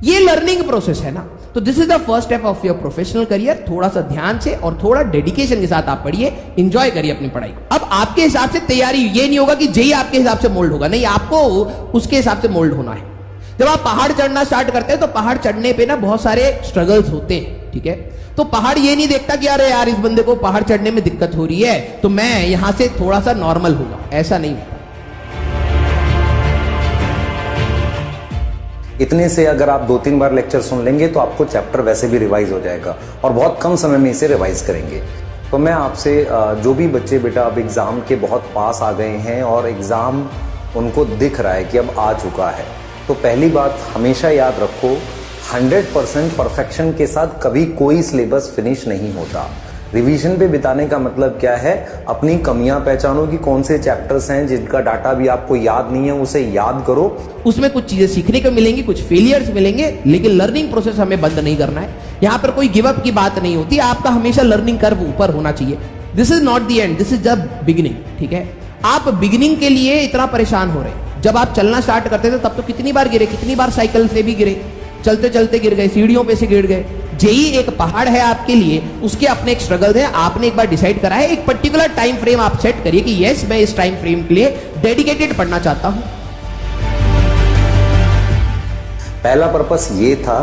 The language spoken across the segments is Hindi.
ये लर्निंग प्रोसेस है ना। तो this is the first step of your professional career. थोड़ा सा ध्यान से और थोड़ा डेडिकेशन के साथ आप पढ़िए, एंजॉय करिए अपनी पढ़ाई को। अब आपके हिसाब से तैयारी, ये नहीं होगा कि जेई आपके हिसाब से मोल्ड होगा, नहीं, आपको उसके हिसाब से मोल्ड होना है। जब आप पहाड़ चढ़ना स्टार्ट करते हैं तो पहाड़ चढ़ने पे ना बहुत सारे स्ट्रगल्स होते हैं, ठीक है। तो पहाड़ ये नहीं देखता कि अरे यार इस बंदे को पहाड़ चढ़ने में दिक्कत हो रही है तो मैं यहां से थोड़ा सा नॉर्मल होगा, ऐसा नहीं होता। इतने से अगर आप 2-3 बार लेक्चर सुन लेंगे तो आपको चैप्टर वैसे भी रिवाइज हो जाएगा और बहुत कम समय में इसे रिवाइज करेंगे। तो मैं आपसे जो भी बच्चे बेटा अब एग्जाम के बहुत पास आ गए हैं और एग्जाम उनको दिख रहा है कि अब आ चुका है, तो पहली बात हमेशा याद रखो, 100% परफेक्शन के साथ कभी कोई सिलेबस फिनिश नहीं होता। रिवीजन पे बिताने का मतलब क्या है, अपनी कमियां पहचानो कि कौन से चैप्टर्स हैं जिनका डाटा भी आपको याद नहीं है, उसे याद करो। उसमें कुछ चीजें सीखने को मिलेंगी, कुछ फेलियर्स मिलेंगे, लेकिन लर्निंग प्रोसेस हमें बंद नहीं करना है। यहां पर कोई गिव अप की बात नहीं होती, आपका हमेशा लर्निंग कर्व ऊपर होना चाहिए। This is not the end, this is the beginning, ठीक है। आप बिगिनिंग के लिए इतना परेशान हो रहे हैं, जब आप चलना स्टार्ट करते थे तब तो कितनी बार गिरे, कितनी बार साइकिल से भी गिरे, चलते चलते गिर गए, सीढ़ियों पे से गिर गए। जेई एक पहाड़ है आपके लिए, उसके अपने एक स्ट्रगल है। आपने एक बार डिसाइड करा है, एक पर्टिकुलर टाइम फ्रेम आप सेट करिए कि यस मैं इस टाइम फ्रेम के लिए डेडिकेटेड पढ़ना चाहता हूं। पहला पर्पस ये था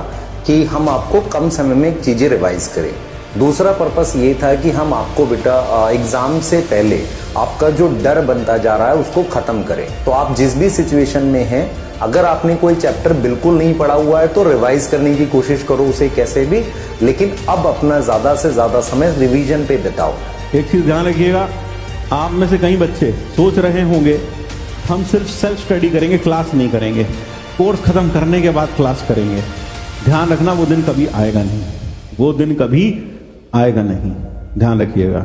कि हम आपको कम समय में चीजें रिवाइज करें। दूसरा पर्पस ये था कि हम आपको बेटा एग्जाम से पहले आपका जो डर बनता जा रहा है उसको खत्म करें। तो आप जिस भी सिचुएशन में हैं, अगर आपने कोई चैप्टर बिल्कुल नहीं पढ़ा हुआ है तो रिवाइज करने की कोशिश करो उसे कैसे भी, लेकिन अब अपना ज्यादा से ज्यादा समय रिवीजन पे बिताओ। एक चीज ध्यान रखिएगा, आप में से कई बच्चे सोच रहे होंगे हम सिर्फ सेल्फ स्टडी करेंगे, क्लास नहीं करेंगे, कोर्स खत्म करने के बाद क्लास करेंगे। ध्यान रखना, वो दिन कभी आएगा नहीं, वो दिन कभी आएगा नहीं, ध्यान रखिएगा।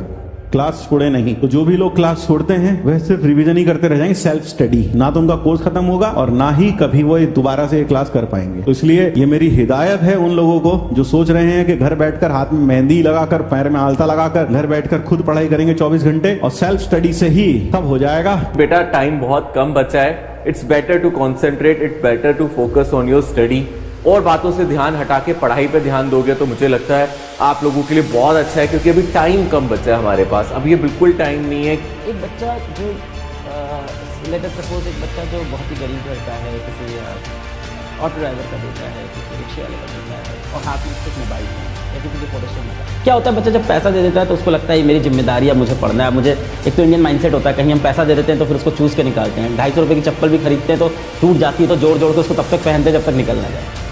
क्लास छोड़े नहीं, तो जो भी लोग क्लास छोड़ते हैं वह सिर्फ रिवीजन ही करते रह जाएंगे, सेल्फ स्टडी, ना तो उनका कोर्स खत्म होगा और ना ही कभी वो दोबारा से क्लास कर पाएंगे। तो इसलिए ये मेरी हिदायत है उन लोगों को जो सोच रहे हैं कि घर बैठकर हाथ में मेहंदी लगाकर, पैर में आलता लगाकर घर बैठकर खुद पढ़ाई करेंगे 24 घंटे और सेल्फ स्टडी से ही सब हो जाएगा। बेटा टाइम बहुत कम बचा है, it's better to concentrate, it's better to focus on your study. और बातों से ध्यान हटा के पढ़ाई पे ध्यान दोगे तो मुझे लगता है आप लोगों के लिए बहुत अच्छा है, क्योंकि अभी टाइम कम बचा है हमारे पास। अब ये बिल्कुल टाइम नहीं है। एक बच्चा जो लेट अस सपोज एक बच्चा जो बहुत ही गरीब रहता है, किसी ऑटो ड्राइवर का बेटा है, किसी रिक्शे वाले का बेटा है और हाथ में कुछ मोबाइल है या किसी के फोटो में, क्या होता है बच्चा जब पैसा दे देता है तो उसको लगता है मेरी जिम्मेदारी है, मुझे पढ़ना है, मुझे एक तो इंडियन माइंडसेट होता है, कहीं हम पैसा दे देते हैं तो फिर उसको चूज़ के निकालते हैं। 250 रुपये की चप्पल भी खरीदते हैं तो टूट जाती है तो जोड़ जोड़ के उसको तब तक पहनते हैं जब तक निकल ना जाए।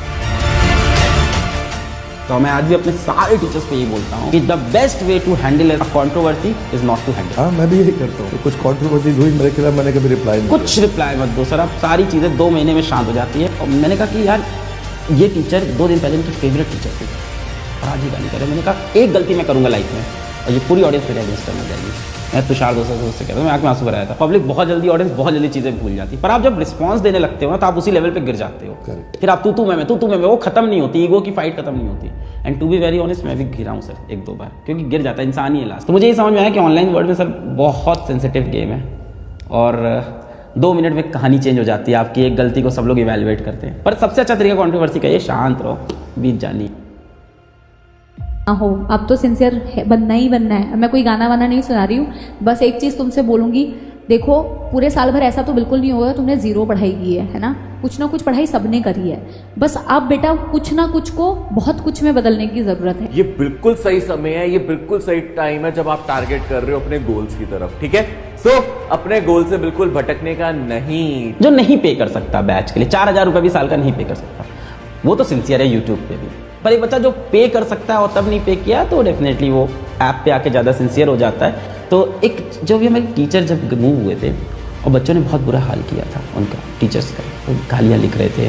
तो मैं आज भी अपने सारे टीचर्स को यही बोलता हूँ कि the best way to handle a controversy is not to handle. हाँ, मैं भी यही करता हूँ। तो कुछ कंट्रोवर्सी हुई मेरे खिलाफ, मैंने कभी रिप्लाई नहीं, कुछ रिप्लाई मत दो सर, आप सारी चीज़ें 2 महीने में शांत हो जाती है। और मैंने कहा कि यार ये टीचर 2 दिन पहले उनकी फेवरेट टीचर थी और आज ही गाली करे। मैंने कहा एक गलती मैं करूँगा लाइफ में और ये पूरी ऑडियंस मेरे अगेंस्ट करने जाएगी। मैं तुषार दोस्तों से कहता हूँ, मैं आँख में आंसू भराया था। पब्लिक बहुत जल्दी, ऑडियंस बहुत जल्दी चीज़ें भूल जाती है, पर आप जब रिस्पॉन्स देने लगते हो ना तो आप उसी लेवल पे गिर जाते हो। फिर आप तू मैं वो खत्म नहीं होती, ईगो की फाइट खत्म नहीं होती। And to be very honest, मैं भी गिरा हूँ सर 1-2 बार, क्योंकि गिर जाता है, इंसान ही है लास्ट। तो मुझे ये समझ में आया कि ऑनलाइन वर्ल्ड में सर बहुत सेंसिटिव गेम है और 2 मिनट में कहानी चेंज हो जाती है आपकी। एक गलती को सब लोग इवेलुएट करते हैं, पर सबसे अच्छा तरीका कंट्रोवर्सी का ये, शांत रहो, बीत जानी हो। अब तो सिंसियर बनना ही बनना है। मैं कोई गाना वाना नहीं सुना रही हूँ, बस एक चीज़ तुमसे बोलूँगी, देखो पूरे साल भर ऐसा तो बिल्कुल नहीं होगा तुमने 0 पढ़ाई की है ना, कुछ ना कुछ पढ़ाई सबने करी है। बस अब बेटा कुछ ना कुछ को बहुत कुछ में बदलने की ज़रूरत है। ये बिल्कुल सही समय है, ये बिल्कुल सही टाइम है जब आप टारगेट कर रहे हो अपने गोल्स की तरफ, ठीक है। सो अपने गोल से बिल्कुल भटकने का नहीं। जो नहीं पे कर सकता बैच के लिए 4000 रुपये भी साल का नहीं पे कर सकता, वो तो सिंसियर है यूट्यूब पे भी। पर एक बच्चा जो पे कर सकता है और तब नहीं पे किया तो डेफिनेटली वो ऐप पे आके ज़्यादा सिंसियर हो जाता है। तो एक जो भी हमारे टीचर जब मूव हुए थे और बच्चों ने बहुत बुरा हाल किया था उनका, टीचर्स का, तो गालियाँ लिख रहे थे,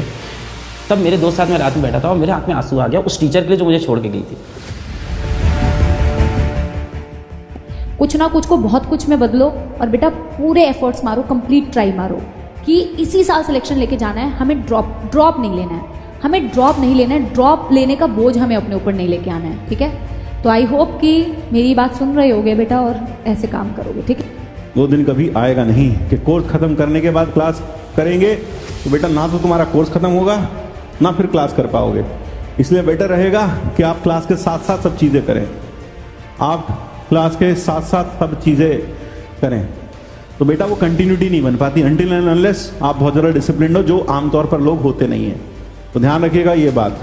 तब मेरे दोस्त साथ में रात में बैठा था और मेरे आँख में आंसू आ गया उस टीचर के लिए जो मुझे छोड़ के गई थी। कुछ ना कुछ को बहुत कुछ में बदलो और बेटा पूरे एफर्ट्स मारो, कंप्लीट ट्राई मारो कि इसी साल सिलेक्शन लेके जाना है। हमें ड्रॉप नहीं लेना है, हमें ड्रॉप नहीं लेना है, ड्रॉप लेने का बोझ हमें अपने ऊपर नहीं लेके आना है, ठीक है। तो आई होप कि मेरी बात सुन रहे होगे बेटा और ऐसे काम करोगे, ठीक है। वो दिन कभी आएगा नहीं कि कोर्स खत्म करने के बाद क्लास करेंगे तो बेटा ना तो तुम्हारा कोर्स खत्म होगा ना फिर क्लास कर पाओगे। इसलिए बेटर रहेगा कि आप क्लास के साथ साथ सब चीज़ें करें, आप क्लास के साथ साथ सब चीज़ें करें, तो बेटा वो कंटिन्यूटी नहीं बन पाती अनटिल एंड अनलेस आप बहुत ज़्यादा डिसिप्लिन हो, जो आमतौर पर लोग होते नहीं हैं। तो ध्यान रखिएगा ये बात।